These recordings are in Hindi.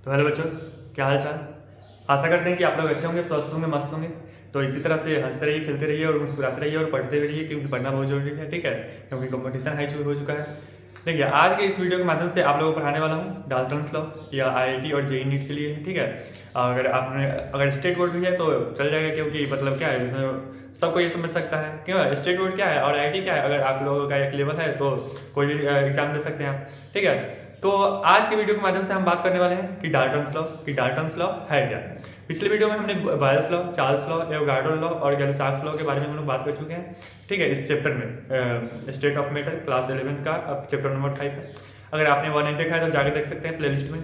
तो हेलो बच्चों, क्या हाल चाल। आशा करते हैं कि आप लोग अच्छे होंगे, स्वस्थ होंगे, मस्त होंगे। तो इसी तरह से हंसते रहिए, खेलते रहिए और मुस्कुराते रहिए और पढ़ते भी रहिए, क्योंकि पढ़ना बहुत जरूरी है। ठीक है, क्योंकि कंपटीशन हाई हो चुका है। देखिए, आज के इस वीडियो के माध्यम से आप लोगों को पढ़ाने वाला हूँ डाल्टन्स लॉ या आईआईटी और जेईई नीट के लिए। ठीक है, अगर स्टेट बोर्ड भी है तो चल जाएगा, क्योंकि मतलब क्या है, इसमें सबको ये समझ सकता है क्यों स्टेट बोर्ड क्या है और आईआईटी क्या है। अगर आप लोगों का एक लेवल है तो कोई भी एग्जाम दे सकते हैं आप। ठीक है, तो आज के वीडियो के माध्यम से हम बात करने वाले हैं कि डाल्टन्स लॉ है क्या। पिछले वीडियो में हमने Boyle's law, Charles law, Avogadro law और गैलुसाक्स लॉ के बारे में हम लोग बात कर चुके हैं। ठीक है, इस चैप्टर में state of matter class 11th का अब चैप्टर नंबर 5 है। अगर आपने 1 नहीं देखा है तो जाके देख सकते हैं प्लेलिस्ट में।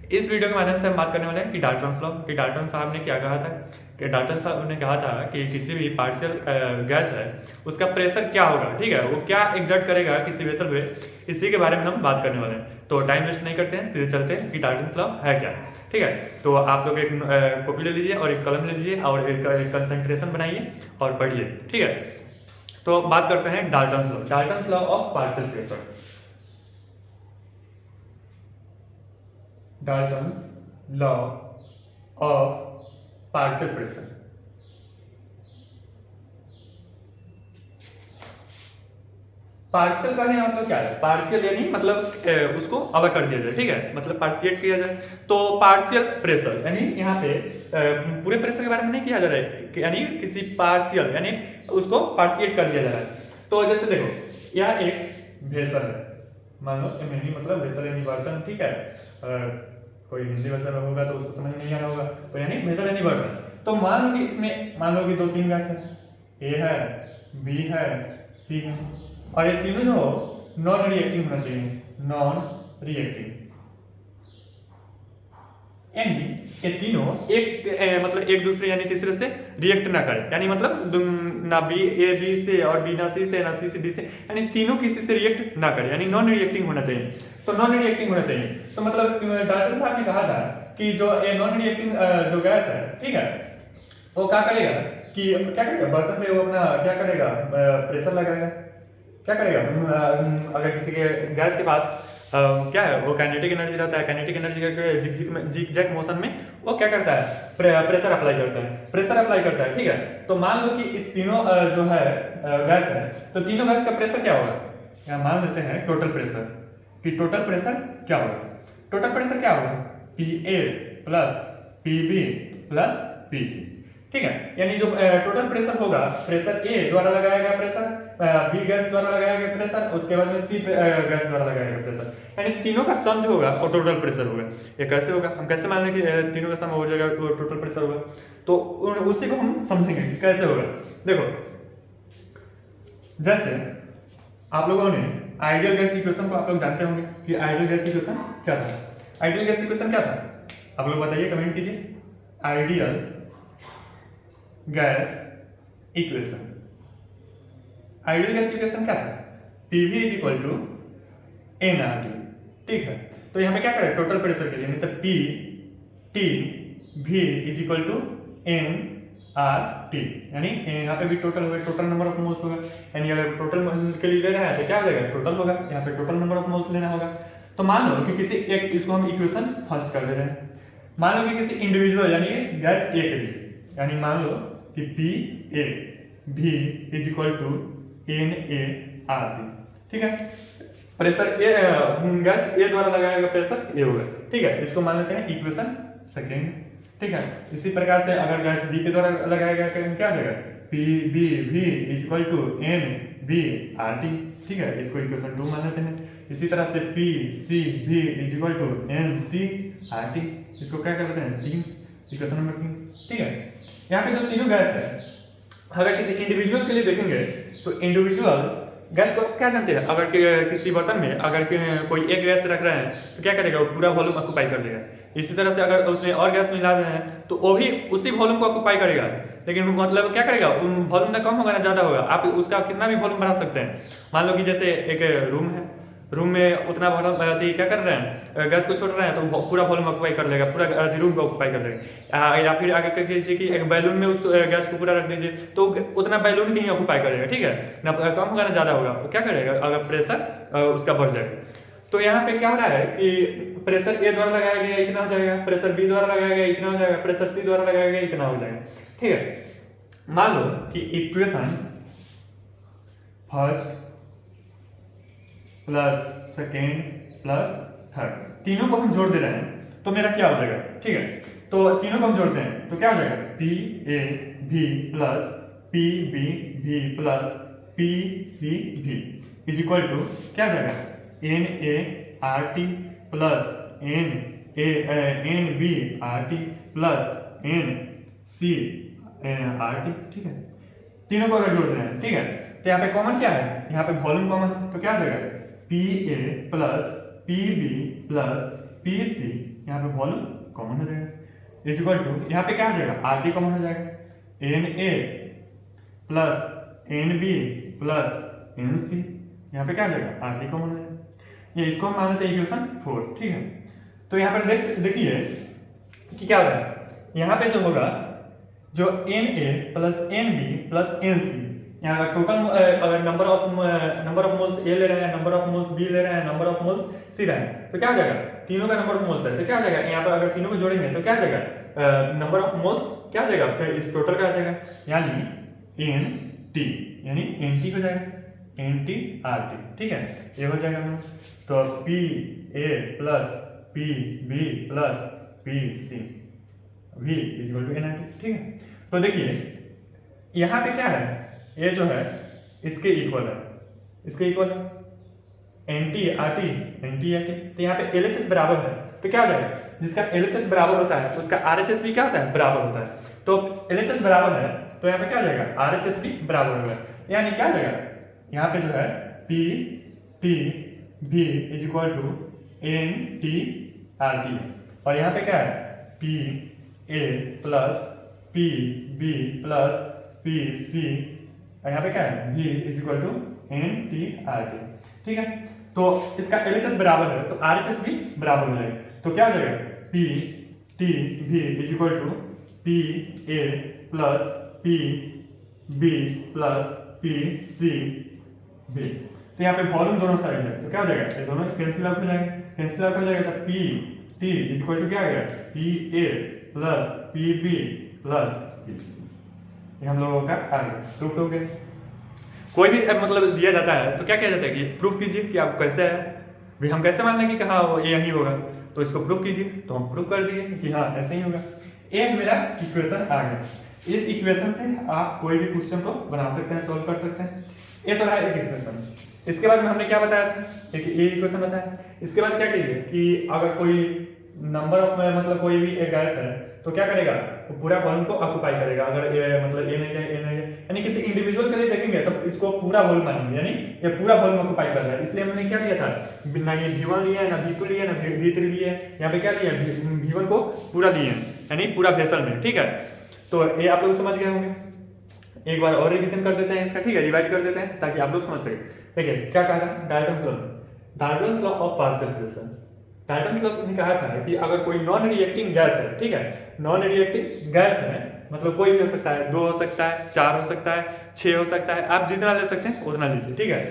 इस वीडियो के माध्यम से हम बात करने वाले हैं कि डाल्टन्स लॉ, कि डाल्टन साहब ने क्या कहा था। कि डाल्टन साहब ने कहा था कि किसी भी पार्शियल गैस है उसका प्रेशर क्या होगा। ठीक है, वो क्या एग्जर्ट करेगा किसी वेसल पे, इसी के बारे में हम बात करने वाले हैं। तो टाइम वेस्ट नहीं करते हैं, सीधे चलते हैं कि डाल्टन्स लॉ है क्या। ठीक है, तो आप लोग एक कॉपी ले लीजिए और एक कलम ले लीजिए और एक कंसंट्रेशन बनाइए और पढ़िए। ठीक है, तो बात करते हैं Dalton's law of partial pressure. Dalton's law of partial pressure. Partial कहने का मतलब क्या है? पार्शियल यानी मतलब उसको अलग कर दिया जाए। ठीक है, मतलब पार्शिएट किया जाए। तो पार्शियल प्रेशर यानी यहाँ पे पूरे प्रेशर के बारे में नहीं किया जा रहा है, यानी किसी पार्शियल यानी उसको पार्शिएट कर दिया जा रहा है। तो जैसे देखो, यह एक वेसल है, मान लो हिंदी मतलब वेसल यानी बर्तन। ठीक है, कोई हिंदी भाषा में होगा तो उसको समझ में नहीं आ रहा होगा, तो यानी वेसल यानी बर्तन। तो मान लो कि इसमें मान लो कि 2-3 गैस है, ए है, बी है, सी है, और ये तीनों जो नॉन रिएक्टिंग होना चाहिए, नॉन रिएक्टिंग। यानी ये तीनों मतलब एक दूसरे यानी तीसरे से रिएक्ट ना करें, यानी मतलब ना बी ए बी से और बी ना सी से ना सी से डी से, यानी तीनों किसी से रिएक्ट ना करें, यानी नॉन रिएक्टिंग होना चाहिए। तो नॉन रिएक्टिंग होना चाहिए, तो मतलब डाल्टन साहब ने कहा था कि जो ये नॉन रिएक्टिंग जो गैस है, ठीक है, वो क्या करेगा कि क्या करेगा, बर्तन पे वो अपना क्या करेगा, प्रेशर लगाएगा। क्या करेगा, अगर किसी के गैस के पास क्या है, वो काइनेटिक एनर्जी रहता है, काइनेटिक एनर्जी का जिग जैग मोशन में वो क्या करता है, प्रेशर अप्लाई करता है, प्रेशर अप्लाई करता है। ठीक है, तो मान लो कि इस तीनों जो है गैस है, तो तीनों गैस का प्रेशर क्या होगा, यहाँ मान लेते हैं टोटल प्रेशर, कि टोटल प्रेशर क्या होगा। टोटल प्रेशर क्या होगा, P A plus P B plus P C. ठीक है, यानी जो टोटल प्रेशर होगा, प्रेशर ए द्वारा लगाया गया प्रेशर, बी गैस द्वारा लगाया गया प्रेशर, उसके बाद में सी गैस द्वारा लगाया गया प्रेशर, यानी तीनों का सम जो होगा वो टोटल प्रेशर होगा। ये कैसे होगा, हम कैसे मान लें कि तीनों का सम हो जाएगा तो टोटल प्रेशर होगा। तो उसी को हम समझेंगे कि कैसे होगा। देखो, जैसे आप लोगों ने आइडियल गैस इक्वेशन को आप लोग जानते होंगे कि आइडियल गैस इक्वेशन क्या था। आइडियल गैस इक्वेशन क्या था, आप लोग बताइए, कमेंट कीजिए। Ideal gas equation, ideal gas equation क्या था, PV is equal to nRT। ठीक है, तो यहाँ पे क्या करें, टोटल प्रेशर के लिए मतलब P T V is equal to nRT, यानी यहाँ पे भी टोटल होगा, टोटल नंबर ऑफ मोल्स होगा, यानी अगर टोटल के लिए ले रहा है तो क्या हो जाएगा, टोटल होगा, यहाँ पे टोटल नंबर ऑफ मोल्स लेना होगा। तो मान लो कि किसी एक, इसको हम इक्वेशन फर्स्ट कर दे रहे हैं, मान लो कि किसी इंडिविजुअल यानी गैस ए के लिए, यानी मान लो कि पी ए भी इज इक्वल टू nART। ठीक है, प्रेशर ए गैस ए द्वारा लगाया गया प्रेशर ए होगा। ठीक है, इसको मान लेते हैं इक्वेशन सेकेंड। ठीक है, इसी प्रकार से अगर गैस बी के द्वारा लगाया गया क्या देगा, पी बी भी इज इक्वल टू nBRT। ठीक है, इसको इक्वेशन 2 मान लेते हैं। इसी तरह से पी सी भी इज इक्वल टू nCRT, इसको क्या कर लेते हैं 3, इक्वेशन नंबर 3। ठीक है, यहाँ पे जो तीनों गैस है, अगर किसी इंडिविजुअल के लिए देखेंगे तो इंडिविजुअल गैस को क्या जानते हैं, अगर किसी बर्तन में अगर कोई एक गैस रख रहे हैं तो क्या करेगा, वो पूरा वॉल्यूम ऑक्यूपाई कर लेगा। इसी तरह से अगर उसमें और गैस मिला रहे हैं तो वो भी उसी वॉल्यूम को ऑक्यूपाई करेगा, लेकिन मतलब क्या करेगा, वॉल्यूम ना कम होगा ना ज़्यादा होगा, आप उसका कितना भी वॉल्यूम बढ़ा सकते हैं। मान लो कि जैसे एक रूम है, रूम में उतना वॉल्यूम क्या कर रहे हैं, गैस को छोड़ रहे हैं तो पूरा वॉल्यूम ऑक्यूपाई कर लेगा, पूरा रूम को ऑक्यूपाई कर लेगा। या फिर आगे कह कीजिए कि एक बैलून में उस गैस को पूरा रख दीजिए तो उतना बैलून ही ऑक्यूपाई करेगा। ठीक है ना, कम होगा ना ज़्यादा होगा, तो क्या करेगा, अगर प्रेशर उसका बढ़ जाएगा। तो यहाँ पे क्या हो रहा है कि प्रेशर ए द्वारा लगाया गया इतना हो जाएगा, प्रेशर बी द्वारा लगाया गया इतना हो जाएगा, प्रेशर सी द्वारा लगाया गया इतना हो जाएगा। ठीक है, मान लो कि equation first plus second plus third तीनों को हम जोड़ दे रहे हैं, तो मेरा क्या हो जाएगा। ठीक है, तो तीनों को हम जोड़ते हैं तो क्या हो जाएगा, पी ए भी प्लस पी बी भी प्लस पी सी भी इज इक्वल टू क्या हो जाएगा, N A R T plus N B R T plus N C R T. ठीक है, तीनों को अगर जोड़ रहे हैं, ठीक है, तो यहाँ पे कॉमन क्या है, यहाँ पे वॉल्यूम कॉमन है, तो क्या हो जाएगा, P A plus P B plus P C, यहाँ पे वॉल्यूम कॉमन हो जाएगा इज इक्वल टू यहाँ पे क्या हो जाएगा, आर टी कॉमन हो जाएगा, N A plus N B plus N C, यहाँ पे क्या हो जाएगा, आर टी कॉमन हो जाएगा। ये इसको हम मान लेते हैं इक्वेशन 4। ठीक है, तो यहाँ पर देखिए कि क्या हो रहा है, यहाँ पे जो होगा जो N A plus N B plus N C, यहाँ टोटल अगर नंबर ऑफ मोल्स ए ले रहे हैं, नंबर ऑफ मोल्स बी ले रहे हैं, नंबर ऑफ मोल्स सी रहे हैं, तो क्या हो जाएगा, तीनों का नंबर ऑफ मोल्स है, तो क्या हो जाएगा, यहाँ पर अगर तीनों को जोड़ेंगे तो क्या हो जाएगा, नंबर ऑफ मोल्स क्या हो जाएगा, इस टोटल का आ जाएगा, यानी एन टी, यानी एन टी हो जाएगा, एन टी आर टी। ठीक है, ये हो जाएगा हम, तो P A plus P B plus P C V is equal to N R T. ठीक है, तो देखिए यहाँ पे क्या है, ये जो है इसके इक्वल है, इसके इक्वल है, N T R T N T R T, तो यहाँ पे एल एच एस बराबर है, तो क्या हो जाएगा, जिसका एल एच एस बराबर होता है उसका आर एच एस भी क्या होता है, बराबर होता है। तो एल एच एस बराबर है तो यहाँ पे क्या हो जाएगा, आर एच एस भी बराबर होगा, यानी क्या हो जाएगा, यहाँ पे जो है पी टी भी is equal to N T R T, और यहाँ पे क्या है, P A plus P B plus P C, यहाँ पे क्या है, v is equal to N T R T. ठीक है, तो इसका एल एच एस बराबर है तो आर एच एस भी बराबर हो जाएगा, तो क्या हो जाएगा, पी टी भी is equal to P A plus P B plus P C भी। तो यहाँ पे वॉल्यूम दोनों साइड है, तो क्या हो जाएगा, ये दोनों कैंसिल आउट हो जाएंगे, कैंसिल आउट हो जाएगा, तो P T is equal to क्या आ गया, P A plus P B plus P C, ये हम लोगों का आ गया, प्रूफ हो गया। कोई भी मतलब दिया जाता है तो क्या किया जाता है कि प्रूफ कीजिए कि आप कैसे है, भी हम कैसे मान लें कि हाँ वो यही होगा, तो इसको प्रूफ कीजिए, तो हम प्रूफ कर दिए कि हाँ ऐसे ही होगा। एक मेरा इक्वेशन आ गया, इस इक्वेशन से आप कोई भी क्वेश्चन को बना सकते हैं, सोल्व कर सकते हैं। ये तो रहा एक इक्वेशन। इसके बाद में हमने क्या बताया था, एक ये इक्वेशन बताया। इसके बाद क्या कीजिए कि अगर कोई नंबर ऑफ मतलब कोई भी एक गैस है तो क्या करेगा, वो पूरा वॉल्यूम को ऑक्युपाई करेगा, अगर ये मतलब ए नहीं है, ए नहीं है, यानी किसी इंडिविजुअल के लिए देखेंगे तो इसको पूरा वॉल्यूम मानेंगे, यानी ये पूरा वॉल्यूम ऑक्युपाई कर रहा है। इसलिए हमने क्या लिया था, ना ये V1 लिया है, ना V2 लिया है, ना V3 लिया है, यहाँ पे क्या लिया है, V1 को पूरा लिए यानी पूरा वेसल में। ठीक है, तो ये आप लोग समझ गए होंगे। एक बार और रिवीजन कर देते हैं इसका, ठीक है, रिवाइज कर देते हैं ताकि आप लोग समझ सके। देखिए क्या कहा था, Dalton's law of partial friction. Dalton's law ने कहा था कि अगर कोई नॉन रिएक्टिंग गैस है, ठीक है, नॉन रिएक्टिंग गैस है, मतलब कोई भी हो सकता है, 2 हो सकता है, 4 हो सकता है, 6 हो सकता है, आप जितना ले सकते हैं उतना लीजिए। ठीक है,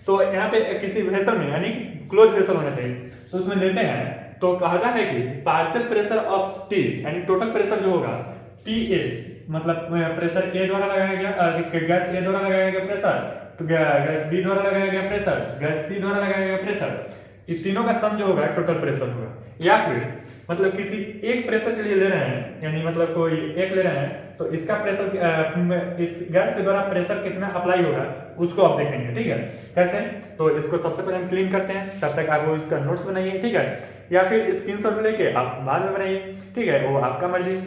तो यहाँ पे किसी वेसल में यानी क्लोज वेसल होना चाहिए, तो उसमें लेते हैं तो कहता है कि पार्शियल प्रेशर ऑफ टी यानी टोटल प्रेशर जो होगा टी ए, मतलब प्रेशर ए द्वारा लगाया गया, गैस ए द्वारा लगाया गया प्रेशर, तो गैस बी द्वारा लगाया गया प्रेशर, गैस सी द्वारा लगाया गया प्रेशर, ये तीनों का सम जो होगा टोटल प्रेशर होगा। या फिर मतलब किसी एक प्रेशर के लिए ले रहे हैं, यानी मतलब कोई एक ले रहे हैं तो इसका प्रेशर, इस गैस के द्वारा प्रेशर कितना अप्लाई होगा उसको आप देखेंगे। ठीक है, कैसे, तो इसको सबसे पहले हम क्लीन करते हैं, तब तक आप वो इसका नोट्स बनाइए। ठीक है, या फिर स्क्रीनशॉट लेके आप बाद में बनाइए, ठीक है, वो आपका मर्जी।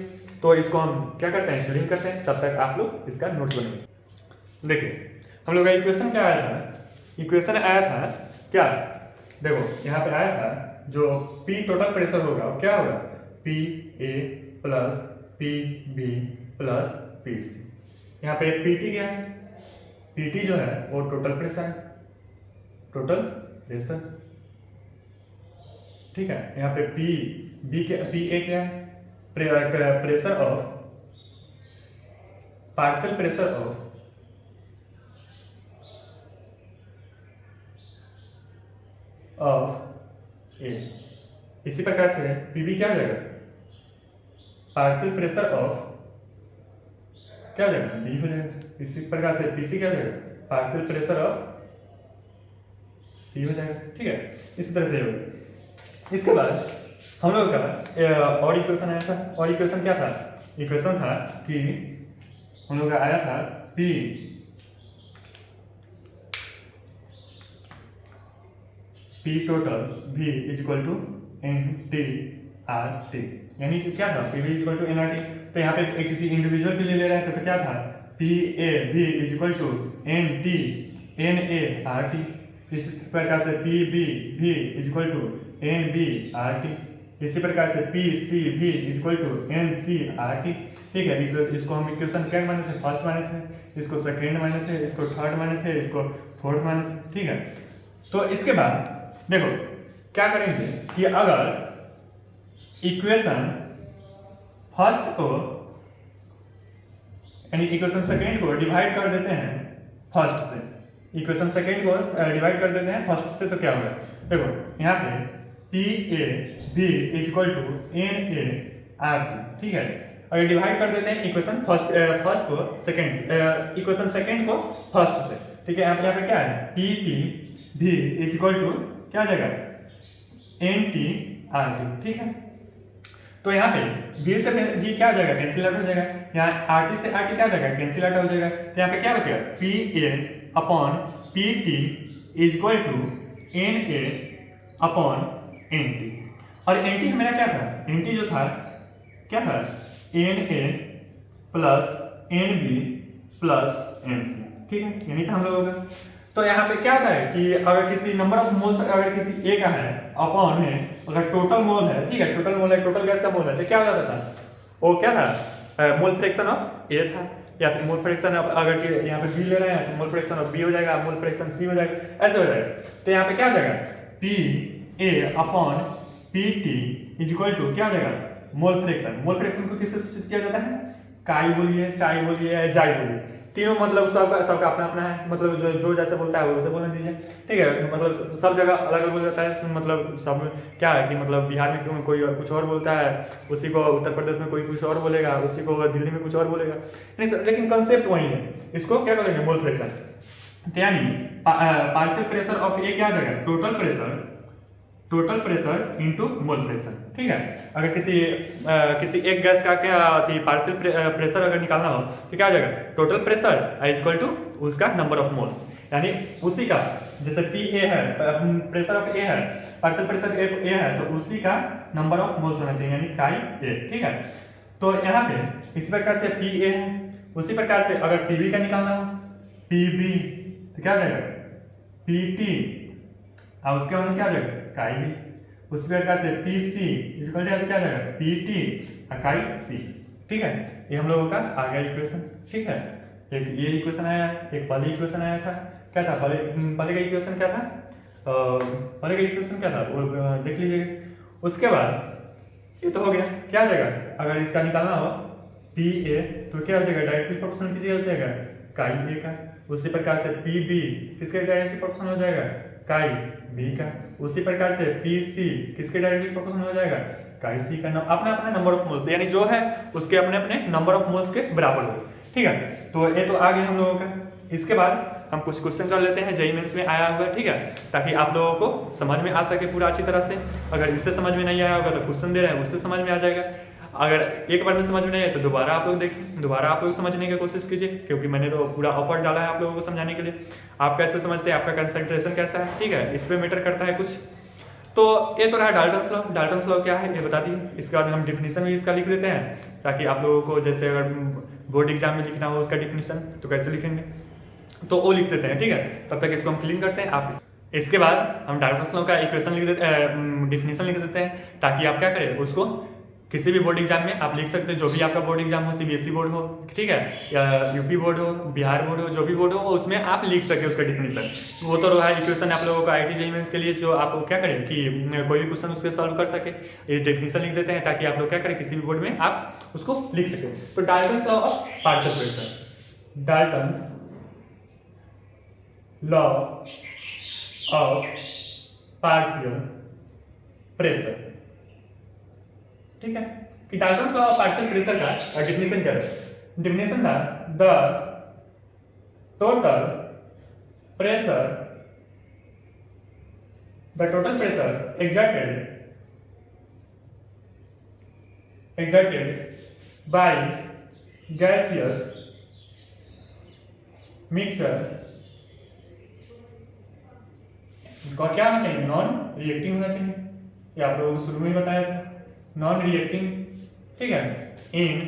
तो इसको हम क्या करते हैं, क्लीन करते हैं, तब तक आप लोग इसका नोट्स बनाइए। देखिए हम लोग का इक्वेशन क्या आया था, इक्वेशन आया था क्या, देखो यहाँ पे आया था जो P टोटल प्रेशर होगा वो क्या होगा, P A plus P B plus P C. यहाँ पे PT क्या है, PT जो है वो टोटल प्रेशर है, टोटल प्रेशर। ठीक है, यहाँ पे पी ए क्या है, pressure of partial pressure of A. इसी प्रकार से पीबी क्या हो जाएगा, पार्शियल प्रेशर ऑफ क्या हो जाएगा, बी हो जाएगा। इसी प्रकार से पीसी क्या हो जाएगा, पार्शियल प्रेशर ऑफ सी हो जाएगा। ठीक है, इसी तरह से होगा। इसके बाद हम लोग का और इक्वेशन आया था, और इक्वेशन क्या था, इक्वेशन था कि हम लोग का आया था P total V is equal to N T R T, यानी जो क्या था P V is equal to N R T. तो यहाँ पे किसी इंडिविजुअल के लिए ले रहे हैं तो क्या था, P A V is equal to N T N A R T. इस प्रकार से P B V is equal to N B R T. इसी प्रकार से P C V is equal to N C R T. ठीक है, इसको हम इक्वेशन क्या माने थे, फर्स्ट माने थे, इसको सेकेंड माने थे, इसको थर्ड माने थे, इसको फोर्थ माने थे। ठीक है, तो इसके बाद देखो क्या करेंगे कि अगर इक्वेशन फर्स्ट को यानी इक्वेशन सेकेंड को डिवाइड कर देते हैं फर्स्ट से, इक्वेशन सेकेंड को डिवाइड कर देते हैं फर्स्ट से, तो क्या होगा, देखो यहाँ पे P A B is equal to N A R T. ठीक है, अगर डिवाइड कर देते हैं इक्वेशन फर्स्ट को सेकेंड से, इक्वेशन सेकेंड को फर्स्ट से। ठीक है, यहाँ पे क्या है, पी टी भी इज इक्वल टू क्या जाएगा, एन टी आर टी। ठीक है, तो यहाँ पे बी से बी क्या हो जाएगा, कैंसिल आउट हो जाएगा। यहाँ आर टी से आर टी क्या हो जाएगा, कैंसिल आउट हो जाएगा। तो यहाँ पे क्या बचेगा, P A upon P T is equal to N A upon N T. और एन टी हमारा क्या था, एन टी जो था क्या था, N A plus N B plus N C. ठीक है, यानी था हम लोगों का। तो यहाँ पे क्या होता है कि अगर किसी नंबर ऑफ मोल्स अगर किसी ए का है अपॉन में अगर टोटल मोल है, ठीक है, टोटल मोल है, टोटल गैस का मोल है, तो क्या हो जाता था, वो क्या था, मोल फ्रैक्शन ऑफ ए था, या फिर मोल फ्रैक्शन ऑफ अगर यहाँ पे बी ले रहे हैं तो मोल फ्रैक्शन ऑफ बी हो जाएगा, मोल फ्रैक्शन सी हो जाएगा, ऐसे हो जाएगा। तो यहाँ पे क्या हो जाएगा, P A upon P T is equal to क्या हो जाएगा, मोल फ्रैक्शन। मोल फ्रैक्शन को किससे सूचित किया जाता है, काई बोलिए, चाय बोलिए या जाई बोलिए, तीनों मतलब सबका अपना अपना है, मतलब जो जैसे बोलता है वैसे बोलने दीजिए। ठीक है, मतलब सब जगह अलग अलग बोल जाता है, मतलब सब क्या है कि मतलब बिहार में क्यों कोई कुछ और बोलता है, उसी को उत्तर प्रदेश में कोई कुछ और बोलेगा, उसी को दिल्ली में कुछ और बोलेगा, लेकिन कंसेप्ट वही है। इसको क्या करेंगे, मोल फ्रैक्शन। यानी पार्शियल प्रेशर ऑफ ए क्या जाएगा, total pressure into mole fraction. ठीक है, अगर किसी एक गैस का क्या थी पार्शियल प्रेशर अगर निकालना हो तो क्या आ जाएगा, total pressure is equal to उसका नंबर ऑफ मोल्स, यानी उसी का जैसे पी ए है, प्रेशर ऑफ ए है, पार्शियल प्रेशर ए है, तो उसी का नंबर ऑफ मोल्स होना चाहिए, यानी काई ए। ठीक है, तो यहाँ पे इसी प्रकार से पी ए है, उसी प्रकार से अगर पी बी का निकालना हो, पी बी तो क्या हो जाएगा, पी टी और उसके बाद क्या हो जाएगा, काई बी। उसी प्रकार से पी सी इक्वल टू क्या जाएगा, पी टी काई सी। ठीक है, ये हम लोगों का आ गया इक्वेशन। ठीक है, एक ये इक्वेशन आया, एक पहले इक्वेशन आया था, क्या था पहले का इक्वेशन क्या था, पहले का इक्वेशन क्या था वो देख लीजिएगा। उसके बाद ये तो हो गया, क्या जाएगा, अगर इसका निकालना हो पी ए तो क्या हो जाएगा, डायरेक्टली प्रोपोर्शनल किसी हो जाएगा, काई ए का। उसी प्रकार से पी बी किसके डायरेक्टली प्रोपोर्शनल हो जाएगा, काई बी का। उसी प्रकार से पी सी किसके डायरेक्टली प्रोपोर्शनल हो जाएगा, काई सी का। अपना अपना नंबर ऑफ मोल्स, यानी जो है उसके अपने अपने नंबर ऑफ मोल्स के बराबर हो। ठीक है, तो ये तो आ गया हम लोगों का। इसके बाद हम कुछ क्वेश्चन कर लेते हैं जेईई मेंस में आया हुआ है। ठीक है, ताकि आप लोगों को समझ में आ सके पूरा अच्छी तरह से। अगर इससे समझ में नहीं आया होगा तो क्वेश्चन दे रहे हैं उससे समझ में आ जाएगा। अगर एक बार में समझ में नहीं आए तो दोबारा आप लोग देखिए, दोबारा आप लोग समझने की कोशिश कीजिए, क्योंकि मैंने तो पूरा एफर्ट डाला है आप लोगों को समझाने के लिए। आप कैसे समझते हैं, आपका कंसंट्रेशन कैसा है, ठीक है, इस पे मैटर करता है कुछ। तो ये तो रहा डाल्टन्स लॉ। डाल्टन्स लॉ क्या है ये बता दिए। इसके बाद हम डिफिनीशन भी इसका लिख देते हैं, ताकि आप लोगों को जैसे अगर बोर्ड एग्जाम में लिखना हो उसका डिफिनीशन तो कैसे लिखेंगे तो वो लिख देते हैं। ठीक है, तब तक इसको हम क्लीन करते हैं। आप इसके बाद हम डाल्टन्स लॉ का इक्वेशन लिख देते हैं, डिफिनीशन लिख देते हैं, ताकि आप क्या करें उसको किसी भी बोर्ड एग्जाम में आप लिख सकते हैं। जो भी आपका बोर्ड एग्जाम हो, सीबीएसई बोर्ड हो, ठीक है, या यूपी बोर्ड हो, बिहार बोर्ड हो, जो भी बोर्ड हो उसमें आप लिख सके उसका डिफिनीशन। वो तो रहा इक्वेशन आप लोगों को आईटी जेईई मेंस के लिए, जो आप क्या करें कि कोई भी क्वेश्चन उसके सॉल्व कर सके। ये डिफिनीशन लिख देते हैं ताकि आप लोग क्या करें किसी भी बोर्ड में आप उसको लिख सके। तो Dalton's law of partial pressure, Dalton's law of partial pressure. ठीक है, कि Dalton law of partial pressure का डेफिनेशन क्या है? डेफिनेशन था the total pressure exerted by gaseous mixture का क्या होना चाहिए? नॉन रिएक्टिंग होना चाहिए। ये आप लोगों को शुरू में ही बताया था, नॉन रिएक्टिंग। ठीक है, इन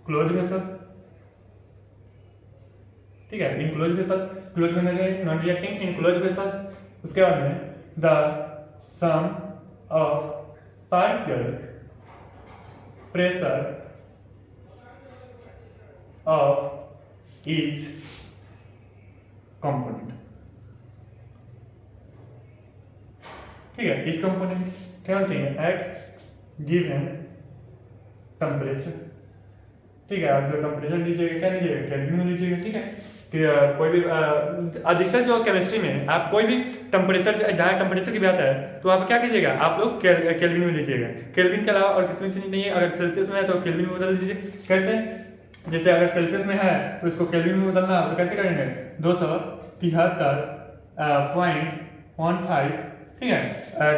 क्लोज वेसल। ठीक है, इन क्लोज वेसल, क्लोज होना चाहिए, non reacting in close vessel. उसके बाद में the sum of partial pressure of each component. ठीक है, ईच कंपोनेंट क्या होना चाहिए? At given temperature. ठीक है, आप जो टेम्परेचर लीजिएगा क्या लीजिएगा? केल्विन में लीजिएगा। ठीक है, कि कोई भी अधिकतर जो केमिस्ट्री में आप कोई भी टेम्परेचर, जहाँ टेम्परेचर की बात है तो आप क्या कीजिएगा? आप लोग केल्विन में लीजिएगा। केल्विन के अलावा और किसी में नहीं है। अगर सेल्सियस में है तो केल्विन में बदल दीजिए। कैसे? जैसे अगर सेल्सियस में है तो इसको केल्विन में बदलना हो तो कैसे करेंगे? 273.15। ठीक है,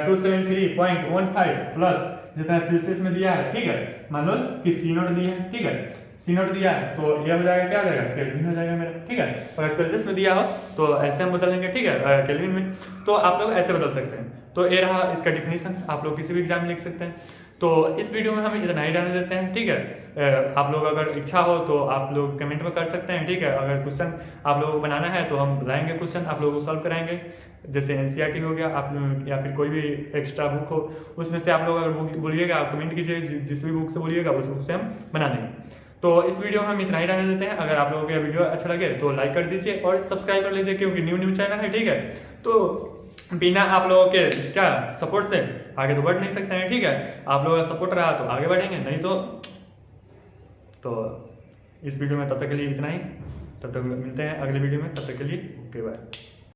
273.15 प्लस जितना सेल्सियस में दिया है। ठीक है, मान लो कि C नोट दिया है। ठीक है, C नोट दिया है तो यह हो जाएगा, क्या हो जाएगा? केल्विन हो जाएगा मेरा। ठीक है, अगर सेल्सियस में दिया हो तो ऐसे हम बदल लेंगे। ठीक है, केल्विन में तो आप लोग ऐसे बदल सकते हैं। तो ये रहा इसका डिफिनीशन, आप लोग किसी भी एग्जाम में लिख सकते हैं। तो इस वीडियो में हम इतना ही जाने देते हैं। ठीक है, आप लोग अगर इच्छा हो तो आप लोग कमेंट में कर सकते हैं। ठीक है, अगर क्वेश्चन आप लोगों को बनाना है तो हम लाएंगे क्वेश्चन, आप लोगों को सॉल्व कराएंगे। जैसे NCERT हो गया, आप या फिर कोई भी एक्स्ट्रा बुक हो उसमें से आप लोग अगर बोलिएगा, आप कमेंट कीजिए, जिस भी बुक से बोलिएगा उस बुक से हम बना देंगे। तो इस वीडियो में हम इतना ही रहने देते हैं। अगर आप लोगों को यह वीडियो अच्छा लगे तो लाइक कर दीजिए और सब्सक्राइब कर लीजिए, क्योंकि न्यू चैनल है। ठीक है, तो बिना आप लोगों के क्या सपोर्ट से आगे तो बढ़ नहीं सकते हैं। ठीक है, आप लोगों का सपोर्ट रहा तो आगे बढ़ेंगे, नहीं तो इस वीडियो में तब तक के लिए इतना ही। तब तक मिलते हैं अगले वीडियो में, तब तक के लिए ओके बाय।